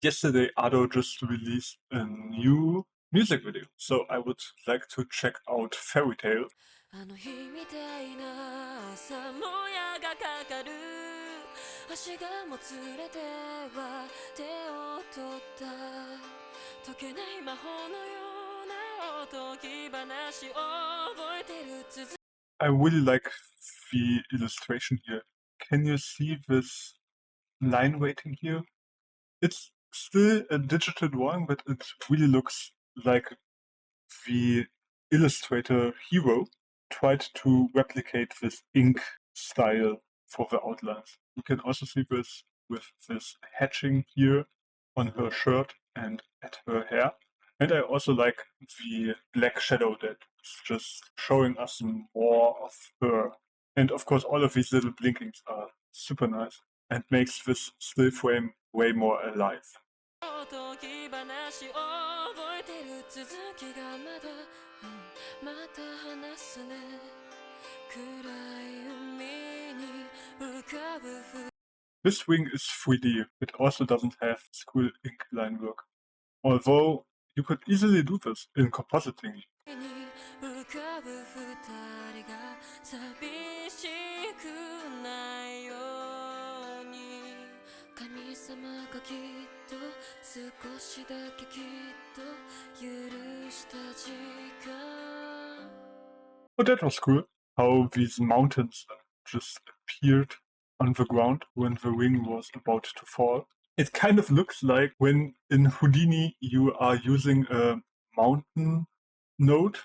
Yesterday, Ado just released a new music video, so I would like to check out Fairytale. あの日みたいな朝もやがかかる足がもつれては手を取った解けない魔法のようなおとぎ話を覚えてる続 I really like the illustration here. Can you see this line weighting here? It's still a digital drawing, but it really looks like the illustrator hero tried to replicate this ink style for the outlines. You can also see this with this hatching here on her shirt and at her hair. And I also like the black shadow that's just showing us more of her. And of course, all of these little blinkings are super nice and makes this still frame way more alive. おとぎ話を覚えてる続きがまた話すね暗い海に浮かぶ This wing is 3D. It also doesn't have school ink line work. Although you could easily do this in compositing. 浮かぶ二人が寂しくないように神様がきっと少しだけきっと許した時間 But that was cool, how these mountains just appeared on the ground when the ring was about to fall. It kind of looks like when in Houdini you are using a mountain node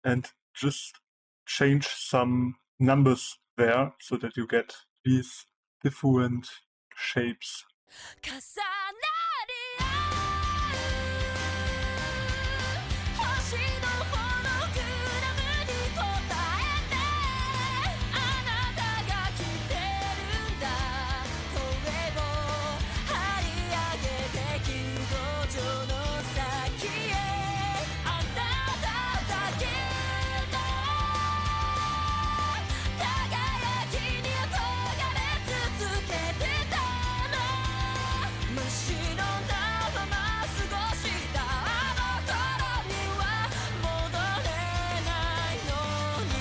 and just change some numbers there so that you get these different shapes. 重なり合う星のホログラムに答えてあなたが来てるんだ声を張り上げて救護所の先へあなただけの輝きに憧れ続けてたの真っ白なまま過ごしたあの頃には戻れないのに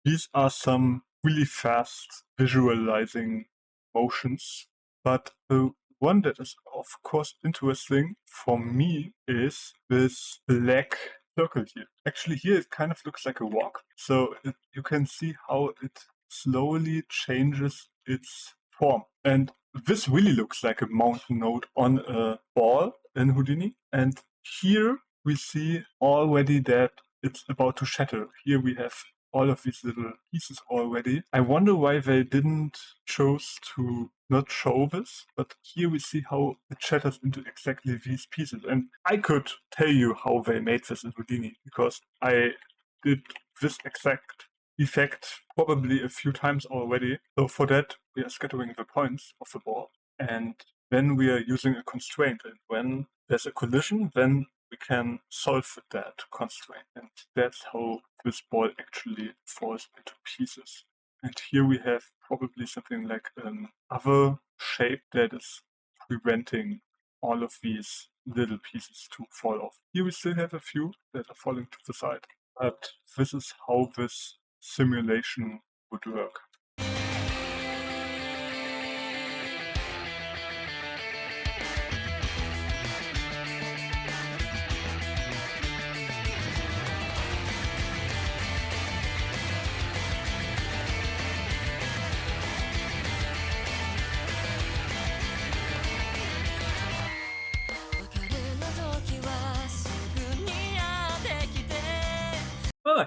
These are some really fast visualizing motions, but the one that is of course interesting for me is this black circle here. Actually here it kind of looks like a walk, so you can see how it slowly changes its form. And this really looks like a mountain node on a ball in Houdini. And here we see already that it's about to shatter. Here we have all of these little pieces already. I wonder why they didn't choose to not show this, but here we see how it shatters into exactly these pieces. And I could tell you how they made this in Houdini, because I did this exact effect probably a few times already. So for that, we are scattering the points of the ball, and then we are using a constraint. And when there's a collision, then we can solve that constraint. And that's how this ball actually falls into pieces. And here we have probably something like an other shape that is preventing all of these little pieces to fall off. Here we still have a few that are falling to the side. But this is how this simulation would work.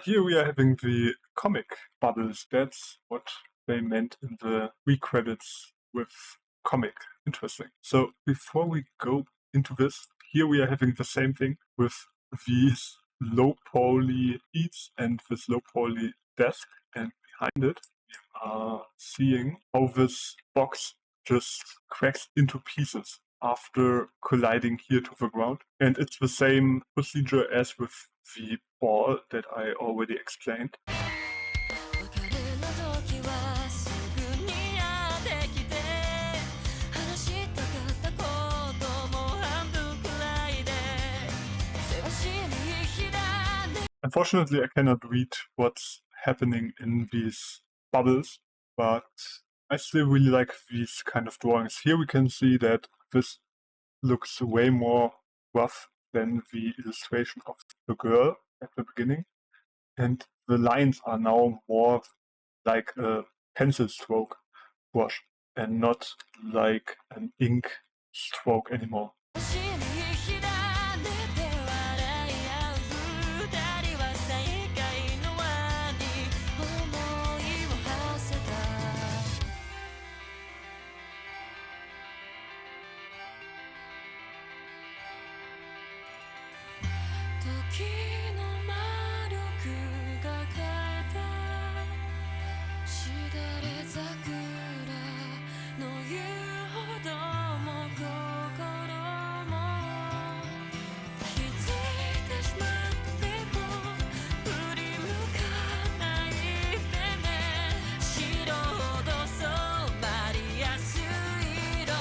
Here we are having the comic bubbles. That's what they meant in the pre-credits with comic. Interesting. So before we go into this, here we are having the same thing with these low poly beats and this low poly desk, and behind it we are seeing how this box just cracks into pieces after colliding here to the ground. And it's the same procedure as with the ball that I already explained. 別れの時はすぐにやってきて話したかったこ Unfortunately, I cannot read what's happening in these bubbles, but I still really like these kind of drawings. Here we can see that this looks way more rough than the illustration of the girl at the beginning, and the lines are now more like a pencil stroke brush and not like an ink stroke anymore. 星にひらめて笑い合う二人は再会の輪に思いを馳せた時の魔力が変えたしだれ桜の言うほども心も気づいてしまっても振り向かないでね白ほど染まりやすい色は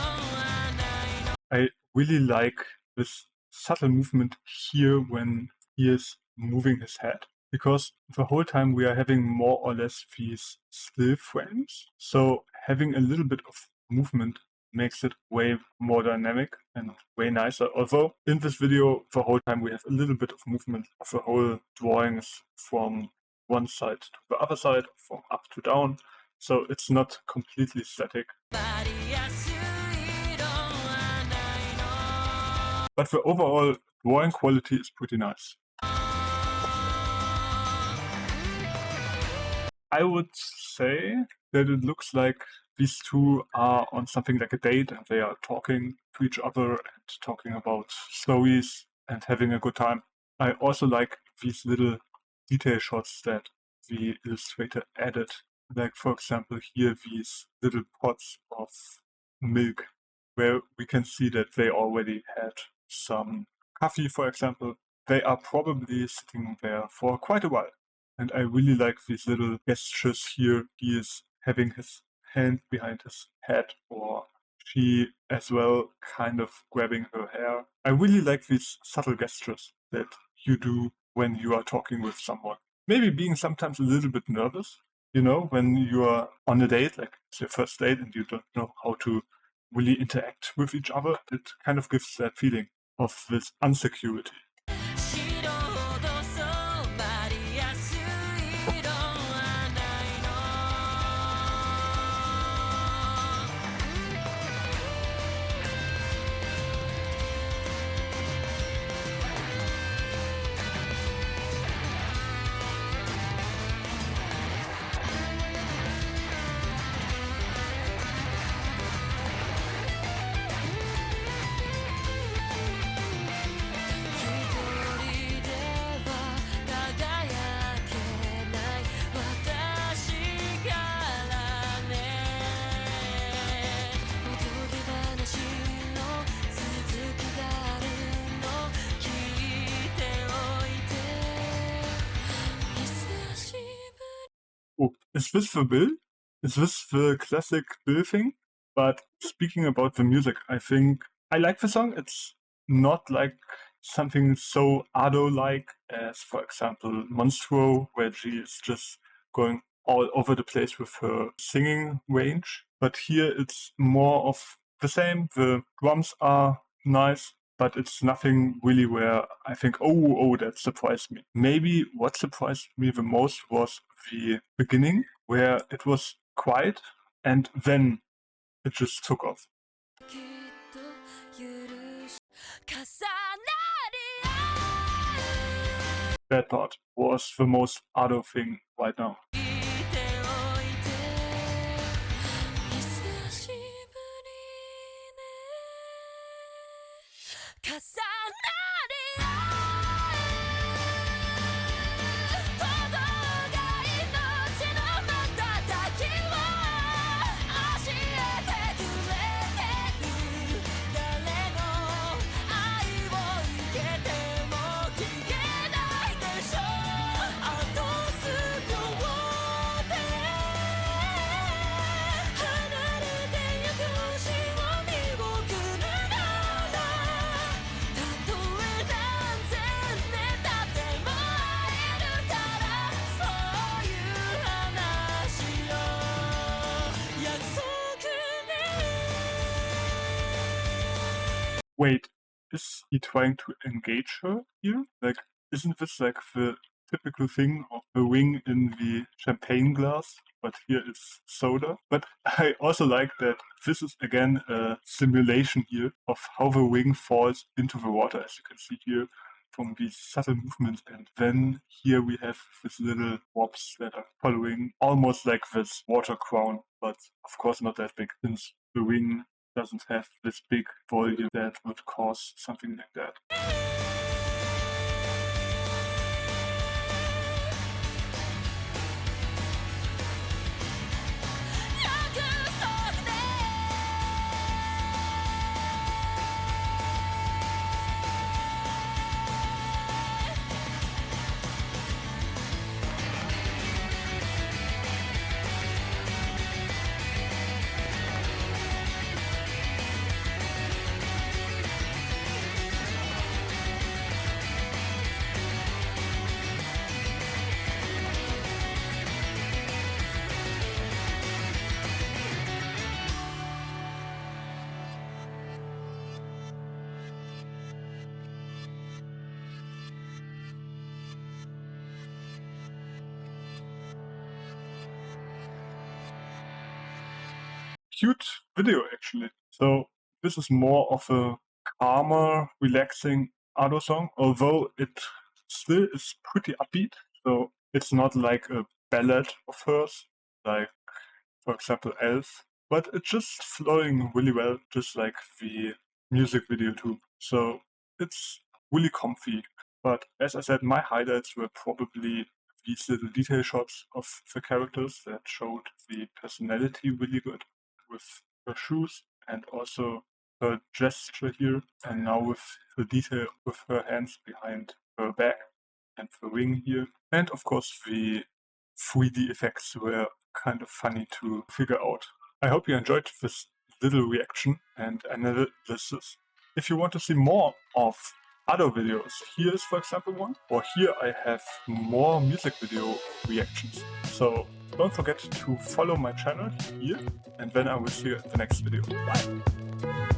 ないの I really like this subtle movement here when he is moving his head, because the whole time we are having more or less these still frames, so having a little bit of movement makes it way more dynamic and way nicer. Although in this video the whole time we have a little bit of movement of the whole drawings from one side to the other side, from up to down, so it's not completely static. 染まりやすい色はないの But the overall drawing quality is pretty nice. I would say that it looks like these two are on something like a date and they are talking to each other and talking about stories and having a good time. I also like these little detail shots that the illustrator added. Like, for example, here these little pots of milk where we can see that they already had some coffee, for example. They are probably sitting there for quite a while. And I really like these little gestures here. He is having his hand behind his head, or she as well, kind of grabbing her hair. I really like these subtle gestures that you do when you are talking with someone. Maybe being sometimes a little bit nervous, you know, when you are on a date, like it's your first date and you don't know how to really interact with each other. It kind of gives that feeling of this insecurity. 白ほど染まりやすい色はないの Oh, is this the bill? Is this the classic bill thing? But speaking about the music, I think I like the song. It's not like something so Ado-like as, for example, Monstro, where she is just going all over the place with her singing range. But here it's more of the same. The drums are nice, but it's nothing really where I think, oh, that surprised me. Maybe what surprised me the most was the beginning, where it was quiet and then it just took off. きっと許し重なり合う That part was the most Ado thing right now. 聞いておいて久しぶりね重なり合う鼓動が命の瞬きを教えてくれてる誰の愛を受けても消えないでしょあと数秒で離れてゆく星を見送るならたとえ wait, is he trying to engage her here? Like, isn't this like the typical thing of the wing in the champagne glass, but here it's soda? But I also like that this is again a simulation here of how the wing falls into the water, as you can see here from these subtle movements. And then here we have these little warps that are following, almost like this water crown, but of course not that big, since the wing doesn't have this big volume that would cause something like that. Cute video actually. So this is more of a calmer, relaxing Ado song, although it still is pretty upbeat. So it's not like a ballad of hers, like for example Elf, but it's just flowing really well, just like the music video too. So it's really comfy. But as I said, my highlights were probably these little detail shots of the characters that showed the personality really good, with her shoes and also her gesture here, and now with the detail with her hands behind her back and the wing here. And of course the 3D effects were kind of funny to figure out. I hope you enjoyed this little reaction and analysis. If you want to see more of other videos, here is for example one, or here I have more music video reactions. So don't forget to follow my channel here, and then I will see you at the next video. Bye!